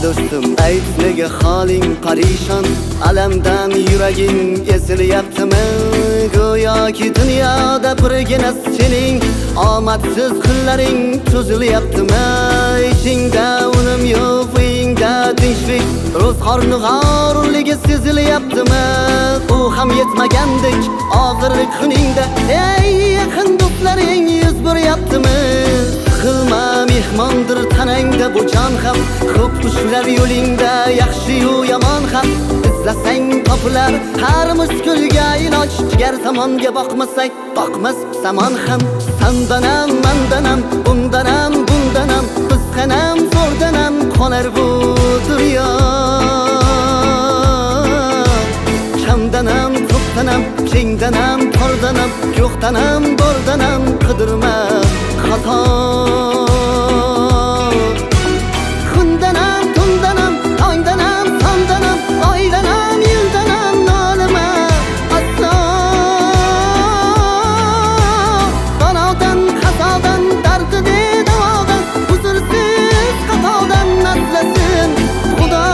do'stim, ayt nega holing parishon, alamdan yuraging esilyaptimi? Go'yoki dunyoda birgina sening omadsiz kunlaring cho'zilyaptimi? Ichingda unum yo'q, uyingda tinchlik, ro'zg'orni g'orligi sezilyaptimi? U ham yetmagandek og'ir kuningda ey yaqin do'stlaring yuz beryaptimi? Qilma mehmondir tanangda bu jon ham, ko'p qushlar yo'lingda yaxshi-yu yomon ham. İzlasang topilar har mushkulga iloj, jigar tomonga boqmasak boqmas zamon ham. Sandanam mandanam, undanam bundanam, bizxanam zo'rdanam qolar bu dunyo. Kamdanam to'pdanam, kengdanam tordanam, yo'qdanam bordanam qidirma xato. Kundanam tundanam, tongdanam sondanam, oydanam yildanam nolima aslo. Balodan xatodan dardida davodan, huzursiz xatodan asrasin Xudo.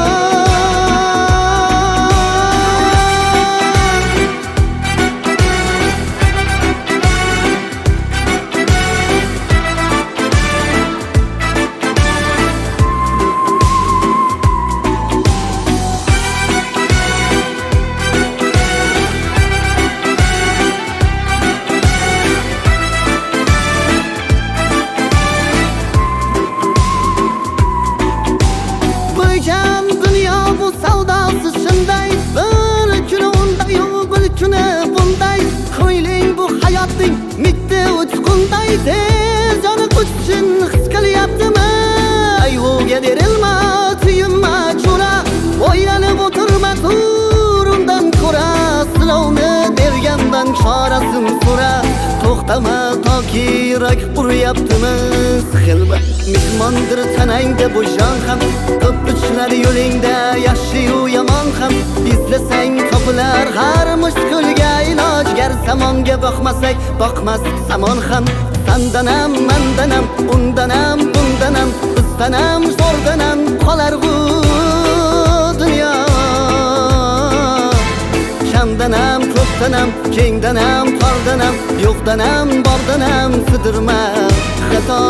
Tez yonib o'tishing his qilyaptimi? Ayvonga berilma, tuyinma cho'ra, o'ylanib o'tirma turundan ko'ra, sinovni bergandan chorasin so'ra. To'xtama toki yurak uryaptimi? Xilba mehmondir tanangda bu jon ham, ko'p qushlar yo'lingda yaxshi-yu yomon ham. Izlasang topilar har mushkulga iloj, gar zamonga boqmasak boqmas zamon ham. Sandanam mandanam, undanam bundanam, bizdanam zo'rdanam qolar bu dunyo. Kamdanam ko'pdanam, kengdanam tordanam, yo'qdanam bordanam qidirma xato.